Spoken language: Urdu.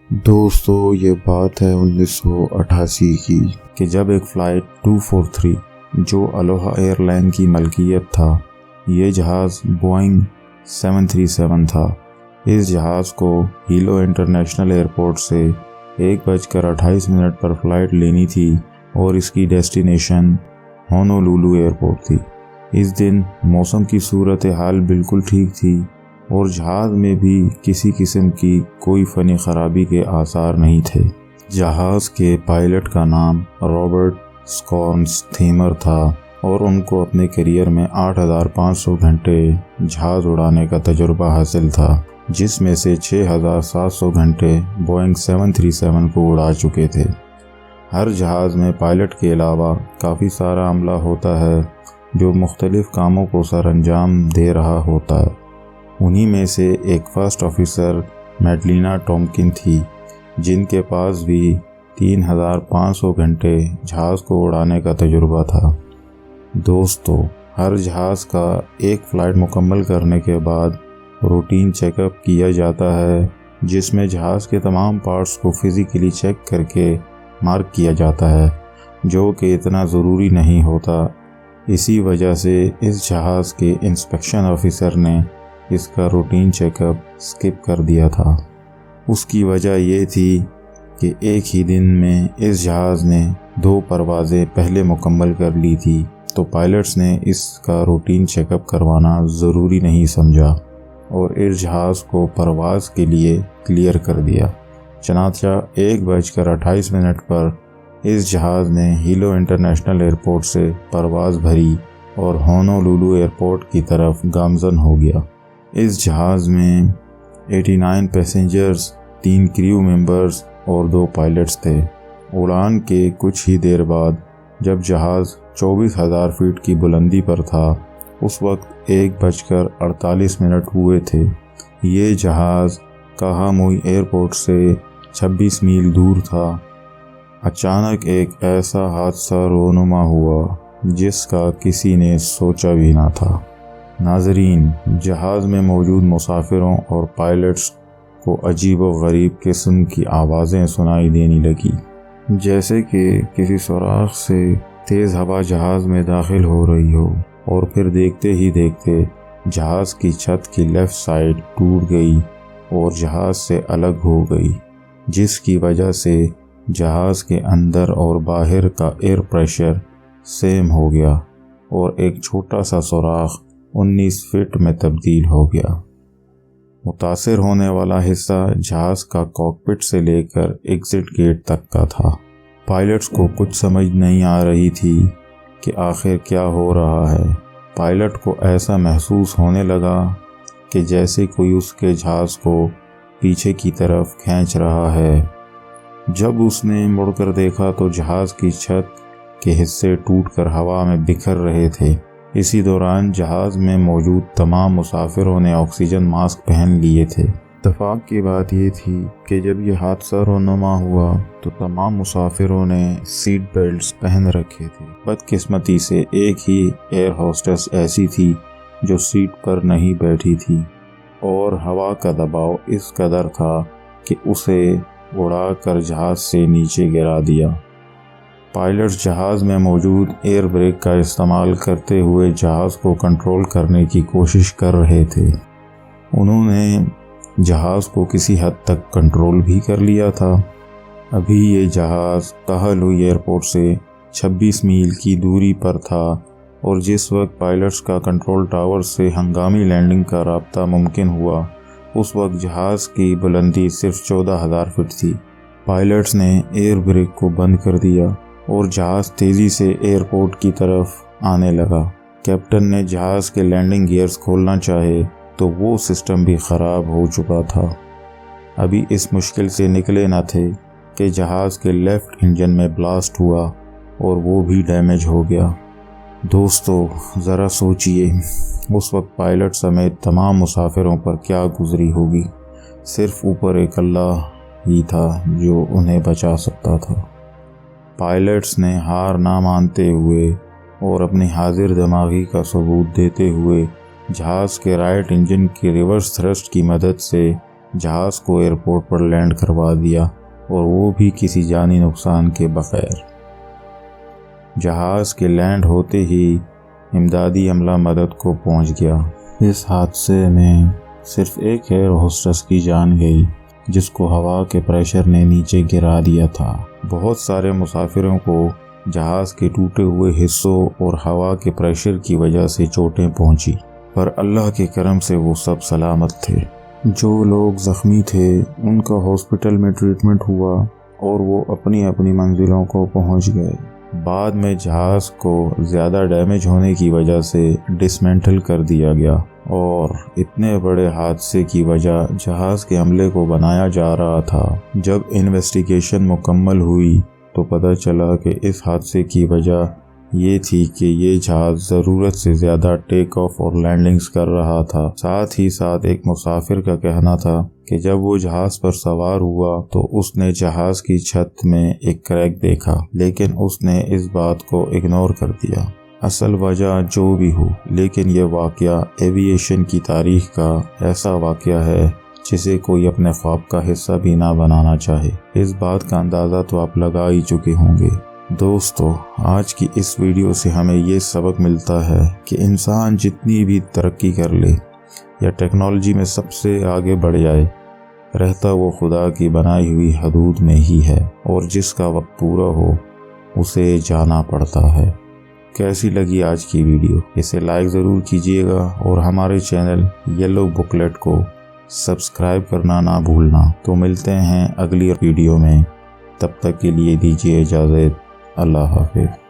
دوستو یہ بات ہے 1988 کی کہ جب ایک فلائٹ 243 جو الوہا ایئر لائن کی ملکیت تھا، یہ جہاز بوئنگ 737 تھا۔ اس جہاز کو ہیلو انٹرنیشنل ایئرپورٹ سے 1:28 پر فلائٹ لینی تھی اور اس کی ڈیسٹینیشن ہونولولو ایئرپورٹ تھی۔ اس دن موسم کی صورتحال بالکل ٹھیک تھی اور جہاز میں بھی کسی قسم کی کوئی فنی خرابی کے آثار نہیں تھے۔ جہاز کے پائلٹ کا نام رابرٹ سکورنس تھیمر تھا اور ان کو اپنے کیریئر میں 8500 گھنٹے جہاز اڑانے کا تجربہ حاصل تھا، جس میں سے 6700 گھنٹے بوئنگ 737 کو اڑا چکے تھے۔ ہر جہاز میں پائلٹ کے علاوہ کافی سارا عملہ ہوتا ہے جو مختلف کاموں کو سر انجام دے رہا ہوتا ہے۔ انہی میں سے ایک فرسٹ آفیسر میڈلینا ٹامکن تھی، جن کے پاس بھی 3500 گھنٹے جہاز کو اڑانے کا تجربہ تھا۔ دوستو، ہر جہاز کا ایک فلائٹ مکمل کرنے کے بعد روٹین چیک اپ کیا جاتا ہے، جس میں جہاز کے تمام پارٹس کو فزیکلی چیک کر کے مارک کیا جاتا ہے، جو کہ اتنا ضروری نہیں ہوتا۔ اسی وجہ سے اس جہاز کے انسپیکشن آفیسر نے اس کا روٹین چیک اپ اسکپ کر دیا تھا۔ اس کی وجہ یہ تھی کہ ایک ہی دن میں اس جہاز نے 2 پروازیں پہلے مکمل کر لی تھی، تو پائلٹس نے اس کا روٹین چیک اپ کروانا ضروری نہیں سمجھا اور اس جہاز کو پرواز کے لیے کلیئر کر دیا۔ چنانچہ 1:28 پر اس جہاز نے ہیلو انٹرنیشنل ایئرپورٹ سے پرواز بھری اور ہونولولو ایئرپورٹ کی طرف گامزن ہو گیا۔ اس جہاز میں 89 پیسنجرز، 3 کریو ممبرز اور 2 پائلٹس تھے۔ اڑان کے کچھ ہی دیر بعد جب جہاز 24,000 فٹ کی بلندی پر تھا، اس وقت 1:48 ہوئے تھے۔ یہ جہاز کاہاموئی ایئرپورٹ سے 26 میل دور تھا۔ اچانک ایک ایسا حادثہ رونما ہوا جس کا کسی نے سوچا بھی نہ تھا۔ ناظرین، جہاز میں موجود مسافروں اور پائلٹس کو عجیب و غریب قسم کی آوازیں سنائی دینے لگی، جیسے کہ کسی سوراخ سے تیز ہوا جہاز میں داخل ہو رہی ہو، اور پھر دیکھتے ہی دیکھتے جہاز کی چھت کی لیفٹ سائڈ ٹوٹ گئی اور جہاز سے الگ ہو گئی، جس کی وجہ سے جہاز کے اندر اور باہر کا ایئر پریشر سیم ہو گیا اور ایک چھوٹا سا سوراخ 19 فٹ میں تبدیل ہو گیا۔ متاثر ہونے والا حصہ جہاز کا کاکپٹ سے لے کر ایگزٹ گیٹ تک کا تھا۔ پائلٹس کو کچھ سمجھ نہیں آ رہی تھی کہ آخر کیا ہو رہا ہے۔ پائلٹ کو ایسا محسوس ہونے لگا کہ جیسے کوئی اس کے جہاز کو پیچھے کی طرف کھینچ رہا ہے۔ جب اس نے مڑ کر دیکھا تو جہاز کی چھت کے حصے ٹوٹ کر ہوا میں بکھر رہے تھے۔ اسی دوران جہاز میں موجود تمام مسافروں نے آکسیجن ماسک پہن لیے تھے۔ اتفاق کی بات یہ تھی کہ جب یہ حادثہ رونما ہوا تو تمام مسافروں نے سیٹ بیلٹس پہن رکھے تھے۔ بدقسمتی سے ایک ہی ایئر ہوسٹس ایسی تھی جو سیٹ پر نہیں بیٹھی تھی، اور ہوا کا دباؤ اس قدر تھا کہ اسے اڑا کر جہاز سے نیچے گرا دیا۔ پائلٹس جہاز میں موجود ایئر بریک کا استعمال کرتے ہوئے جہاز کو کنٹرول کرنے کی کوشش کر رہے تھے۔ انہوں نے جہاز کو کسی حد تک کنٹرول بھی کر لیا تھا۔ ابھی یہ جہاز کاہاموئی ایئرپورٹ سے 26 میل کی دوری پر تھا، اور جس وقت پائلٹس کا کنٹرول ٹاور سے ہنگامی لینڈنگ کا رابطہ ممکن ہوا، اس وقت جہاز کی بلندی صرف 14,000 فٹ تھی۔ پائلٹس نے ایئر بریک کو بند کر دیا اور جہاز تیزی سے ایئرپورٹ کی طرف آنے لگا۔ کیپٹن نے جہاز کے لینڈنگ گیئرز کھولنا چاہے تو وہ سسٹم بھی خراب ہو چکا تھا۔ ابھی اس مشکل سے نکلے نہ تھے کہ جہاز کے لیفٹ انجن میں بلاسٹ ہوا اور وہ بھی ڈیمیج ہو گیا۔ دوستو، ذرا سوچئے، اس وقت پائلٹ سمیت تمام مسافروں پر کیا گزری ہوگی۔ صرف اوپر ایک اللہ ہی تھا جو انہیں بچا سکتا تھا۔ پائلٹس نے ہار نہ مانتے ہوئے اور اپنی حاضر دماغی کا ثبوت دیتے ہوئے جہاز کے رائٹ انجن کی ریورس تھرسٹ کی مدد سے جہاز کو ایئرپورٹ پر لینڈ کروا دیا اور وہ بھی کسی جانی نقصان کے بغیر۔ جہاز کے لینڈ ہوتے ہی امدادی عملہ مدد کو پہنچ گیا۔ اس حادثے میں صرف ایک ایئر ہوسٹس کی جان گئی جس کو ہوا کے پریشر نے نیچے گرا دیا تھا۔ بہت سارے مسافروں کو جہاز کے ٹوٹے ہوئے حصوں اور ہوا کے پریشر کی وجہ سے چوٹیں پہنچی، پر اللہ کے کرم سے وہ سب سلامت تھے۔ جو لوگ زخمی تھے ان کا ہاسپٹل میں ٹریٹمنٹ ہوا اور وہ اپنی اپنی منزلوں کو پہنچ گئے۔ بعد میں جہاز کو زیادہ ڈیمیج ہونے کی وجہ سے ڈسمینٹل کر دیا گیا اور اتنے بڑے حادثے کی وجہ جہاز کے عملے کو بنایا جا رہا تھا۔ جب انویسٹیگیشن مکمل ہوئی تو پتہ چلا کہ اس حادثے کی وجہ یہ تھی کہ یہ جہاز ضرورت سے زیادہ ٹیک آف اور لینڈنگز کر رہا تھا۔ ساتھ ہی ساتھ ایک مسافر کا کہنا تھا کہ جب وہ جہاز پر سوار ہوا تو اس نے جہاز کی چھت میں ایک کریک دیکھا، لیکن اس نے اس بات کو اگنور کر دیا۔ اصل وجہ جو بھی ہو، لیکن یہ واقعہ ایوییشن کی تاریخ کا ایسا واقعہ ہے جسے کوئی اپنے خواب کا حصہ بھی نہ بنانا چاہے۔ اس بات کا اندازہ تو آپ لگا ہی چکے ہوں گے۔ دوستو، آج کی اس ویڈیو سے ہمیں یہ سبق ملتا ہے کہ انسان جتنی بھی ترقی کر لے یا ٹیکنالوجی میں سب سے آگے بڑھ جائے، رہتا وہ خدا کی بنائی ہوئی حدود میں ہی ہے، اور جس کا وقت پورا ہو اسے جانا پڑتا ہے۔ کیسی لگی آج کی ویڈیو؟ اسے لائک ضرور کیجیے گا اور ہمارے چینل یلو بکلیٹ کو سبسکرائب کرنا نہ بھولنا۔ تو ملتے ہیں اگلی ویڈیو میں، تب تک کے لیے دیجیے اجازت۔ اللہ حافظ۔